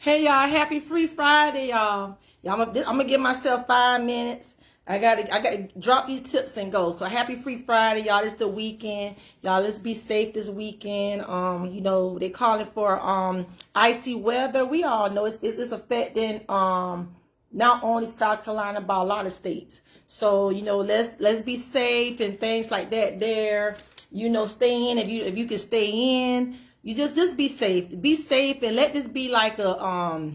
Hey y'all, happy Free Friday, y'all. I'm gonna give myself 5 minutes. I gotta drop these tips and go. So happy Free Friday, y'all. It's the weekend, y'all. Let's be safe this weekend. They calling for icy weather. We all know it's affecting not only South Carolina but a lot of states. So let's be safe and things like that. There, stay in if you can stay in. You just be safe. Be safe and let this be like a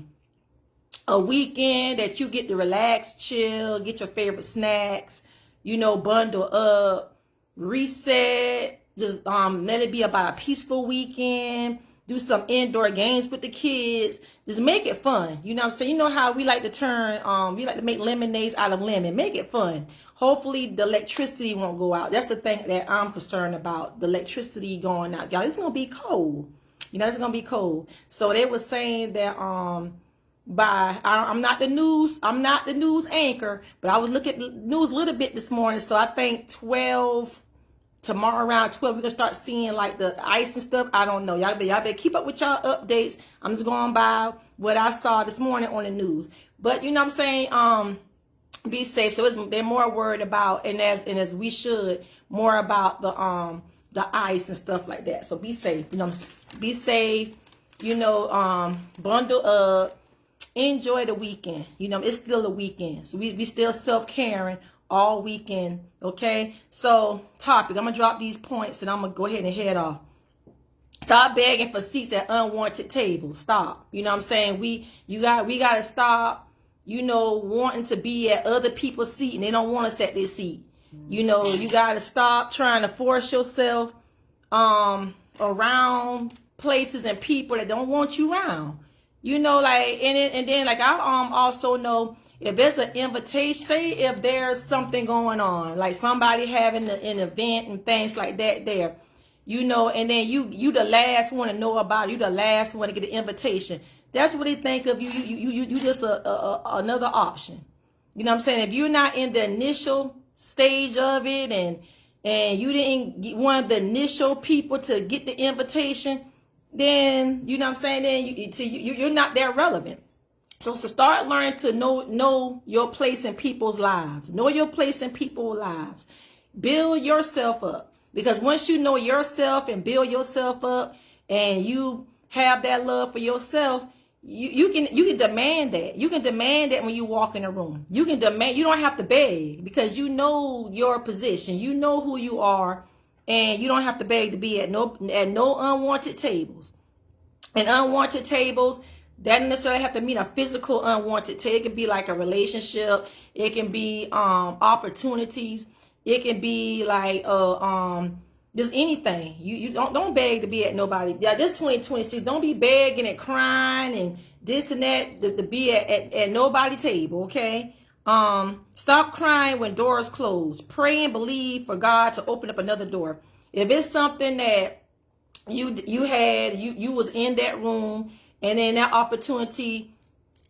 weekend that you get to relax, chill, get your favorite snacks, bundle up, reset, just let it be about a peaceful weekend. Do some indoor games with the kids. Just make it fun. You know what I'm saying? You know how we like to we like to make lemonades out of lemon. Make it fun. Hopefully the electricity won't go out. That's the thing that I'm concerned about. The electricity going out. Y'all, it's going to be cold. It's going to be cold. So they were saying that I'm not the news anchor, but I was looking at the news a little bit this morning. So I think tomorrow around 12, we're going to start seeing like the ice and stuff. I don't know. Y'all better keep up with y'all updates. I'm just going by what I saw this morning on the news. But you know what I'm saying? Be safe. So they're more worried about, and as we should, more about the ice and stuff like that. So be safe. Be safe. Bundle up. Enjoy the weekend. It's still a weekend. So we still self-caring all weekend. Okay? So topic. I'm gonna drop these points and I'm gonna go ahead and head off. Stop begging for seats at unwanted tables. Stop. You know what I'm saying? We gotta stop, wanting to be at other people's seat and they don't want us at their seat. You gotta stop trying to force yourself around places and people that don't want you around. And then I also know if there's an invitation, say if there's something going on, like somebody having an event and things like that there, and then you the last one to know about it, you the last one to get the invitation. That's what they think of you. You just another option. You know what I'm saying? If you're not in the initial stage of it and you didn't get one of the initial people to get the invitation, then you know what I'm saying, then you're not that relevant. So start learning to know your place in people's lives. Know your place in people's lives. Build yourself up. Because once you know yourself and build yourself up and you have that love for yourself, you can demand that. You can demand that when you walk in a room. You can demand, you don't have to beg because you know your position. You know who you are. And you don't have to beg to be at no unwanted tables. And unwanted tables, that doesn't necessarily have to mean a physical unwanted table. It can be like a relationship. It can be opportunities. It can be like just anything. You don't beg to be at nobody. Yeah, this 2026. Don't be begging and crying and this and that to be at nobody table. Okay. Stop crying when doors close. Pray and believe for God to open up another door. If it's something that you was in that room and then that opportunity,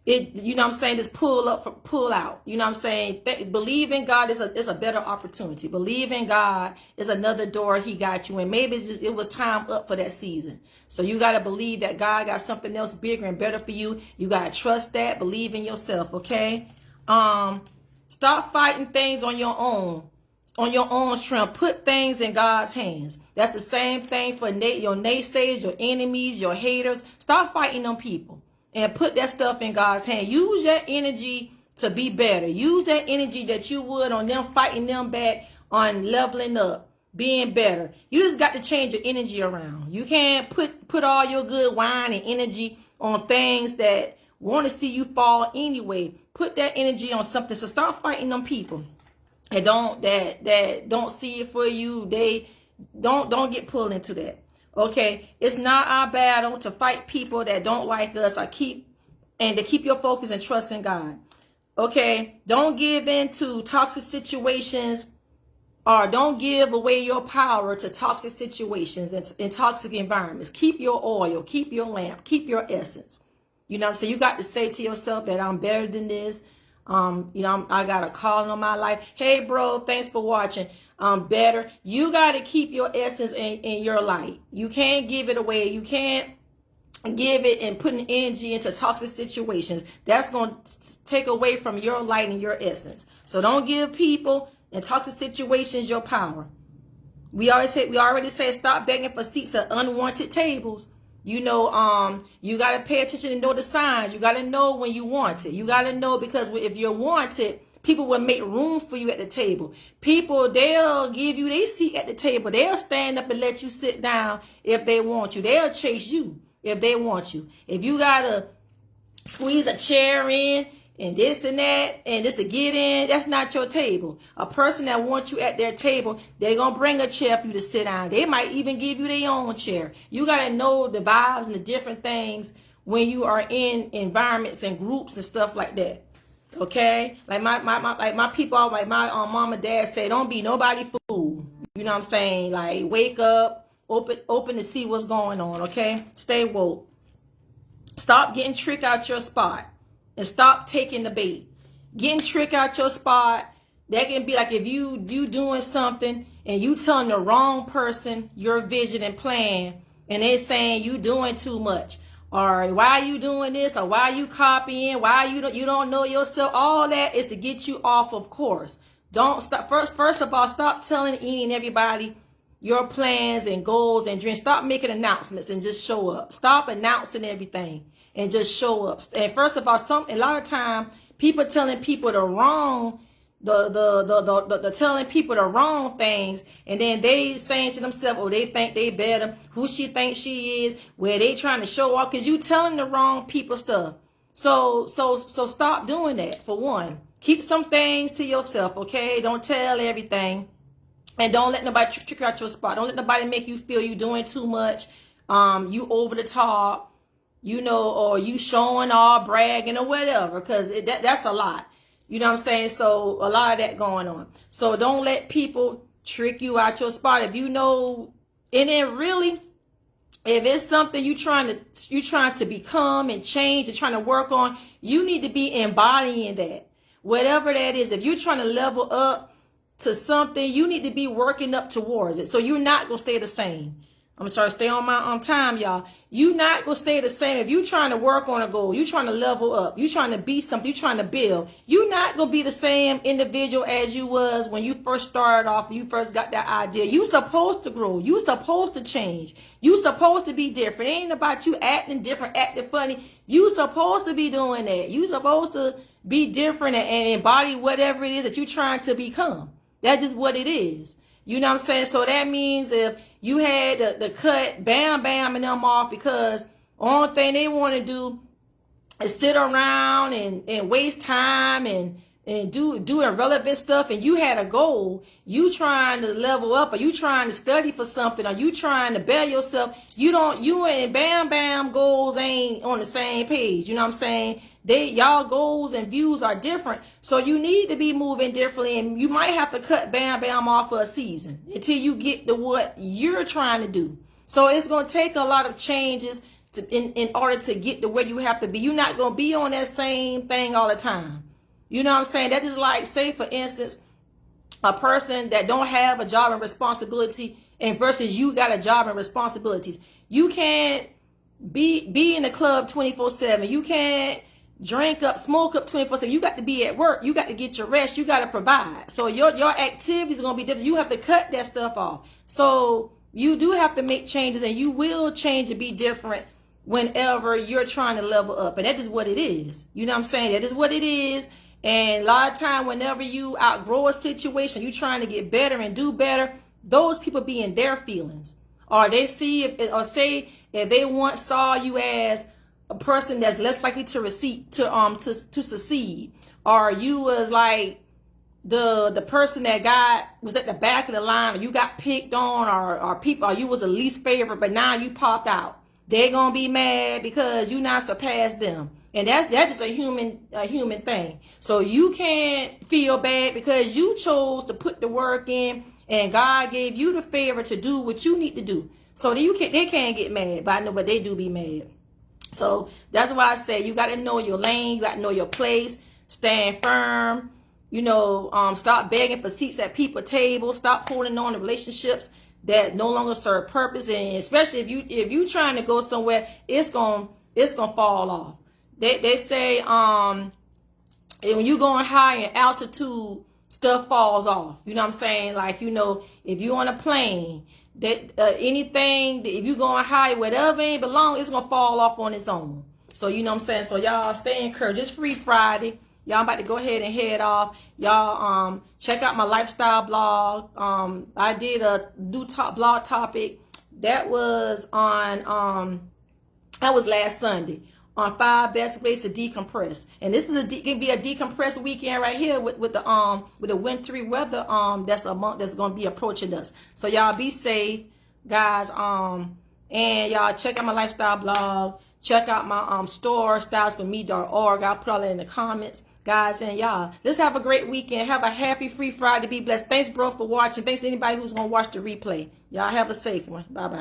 just pull out. You know what I'm saying? Believe in God is a better opportunity. Believe in God is another door he got you in. Maybe it was time up for that season. So you got to believe that God got something else bigger and better for you. You got to trust that. Believe in yourself. Okay. Stop fighting things on your own strength. Put things in God's hands. That's the same thing for your naysayers, your enemies, your haters. Stop fighting them people and put that stuff in God's hand. Use that energy to be better. Use that energy that you would on them fighting them back, on leveling up, being better. You just got to change your energy around. You can't put all your good wine and energy on things that want to see you fall anyway. Put that energy on something. So start fighting them people that don't see it for you. They don't get pulled into that. Okay, it's not our battle to fight people that don't like us to keep your focus and trust in God. Okay, don't give in to toxic situations or don't give away your power to toxic situations and toxic environments. Keep your oil, keep your lamp, keep your essence. You know what I'm saying? You got to say to yourself that I'm better than this. I got a calling on my life. Hey, bro, thanks for watching. Better. You got to keep your essence in your light. You can't give it away. You can't give it and putting energy into toxic situations. That's going to take away from your light and your essence. So don't give people in toxic situations your power. We already said stop begging for seats at unwanted tables. You know, you got to pay attention and know the signs. You got to know when you want it. You got to know, because if you're wanted, people will make room for you at the table. People, they'll give you their seat at the table. They'll stand up and let you sit down if they want you. They'll chase you if they want you. If you got to squeeze a chair in and this and that and just to get in, that's not your table. A person that wants you at their table, they're going to bring a chair for you to sit down. They might even give you their own chair. You got to know the vibes and the different things when you are in environments and groups and stuff like that. Okay, like my people, like my mom and dad say, don't be nobody fool. You know what I'm saying? Like, wake up, open to see what's going on. Okay, stay woke. Stop getting tricked out your spot and stop taking the bait. Getting tricked out your spot, that can be like if you doing something and you telling the wrong person your vision and plan, and they saying you doing too much. Or why are you doing this? Or why are you copying? Why you don't know yourself? All that is to get you off of course. Don't stop. First of all, stop telling any and everybody your plans and goals and dreams. Stop making announcements and just show up. Stop announcing everything and just show up. And first of all, a lot of time people telling people the wrong telling people the wrong things, and then they saying to themselves, oh, they think they better, who she thinks she is, where they trying to show off, because you telling the wrong people stuff. So stop doing that. For one, keep some things to yourself, okay? Don't tell everything, and don't let nobody trick you out your spot. Don't let nobody make you feel you doing too much, you over the top, you know, or you showing off, bragging or whatever, because that's a lot. You know what I'm saying? So a lot of that going on. So don't let people trick you out your spot. If you know, and then really, if it's something you trying to become and change and trying to work on, you need to be embodying that. Whatever that is, if you're trying to level up to something, you need to be working up towards it. So you're not going to stay the same. I'm sorry, stay on my time, y'all. You not gonna stay the same. If you trying to work on a goal, you trying to level up, you trying to be something, you trying to build, you not gonna be the same individual as you was when you first started off, when you first got that idea. You supposed to grow, you supposed to change, you supposed to be different. It ain't about you acting different, acting funny. You supposed to be doing that. You supposed to be different and embody whatever it is that you trying to become. That's just what it is. You know what I'm saying? So that means if you had the cut, bam, and them off, because only thing they want to do is sit around and waste time and do irrelevant stuff, and you had a goal, you trying to level up, or you trying to study for something, or you trying to better yourself, you and bam goals ain't on the same page. You know what I'm saying? Y'all goals and views are different, so you need to be moving differently, and you might have to cut bam off for a season until you get to what you're trying to do. So it's going to take a lot of changes in order to get to where you have to be. You're not going to be on that same thing all the time. You know what I'm saying? That is like, say for instance, a person that don't have a job and responsibility, and versus you got a job and responsibilities. You can't be in the club 24/7. You can't smoke up 24/7. You got to be at work. You got to get your rest. You got to provide. So your activities are going to be different. You have to cut that stuff off. So you do have to make changes, and you will change and be different whenever you're trying to level up. And that is what it is. You know what I'm saying? That is what it is. And a lot of time, whenever you outgrow a situation, you trying to get better and do better, those people be in their feelings. Or they say if they once saw you as a person that's less likely to succeed, or you was like the person that was at the back of the line, or you got picked on, or you was the least favorite, but now you popped out, they're gonna be mad because you not surpassed them. And that is a human thing. So you can't feel bad because you chose to put the work in, and God gave you the favor to do what you need to do. So they can't get mad, but I know, but they do be mad. So that's why I say you got to know your lane, you got to know your place, stand firm, stop begging for seats at people's tables, stop holding on to relationships that no longer serve purpose, and especially if you trying to go somewhere, it's gonna fall off. They say when you going high in altitude, stuff falls off. You know what I'm saying? Like, you know, if you on a plane, that anything, if you going high, whatever ain't belong, it's gonna fall off on its own. So you know what I'm saying? So y'all stay encouraged. It's Free Friday. Y'all about to go ahead and head off. Y'all check out my lifestyle blog. I did a new blog topic that was on that was last Sunday on 5 best ways to decompress. And this is gonna be a decompress weekend right here with the wintry weather that's gonna be approaching us. So y'all be safe, guys. And y'all check out my lifestyle blog. Check out my store, stylesforme.org. I'll put all that in the comments. Guys, and y'all, let's have a great weekend. Have a happy Free Friday. Be blessed. Thanks, bro, for watching. Thanks to anybody who's going to watch the replay. Y'all have a safe one. Bye-bye.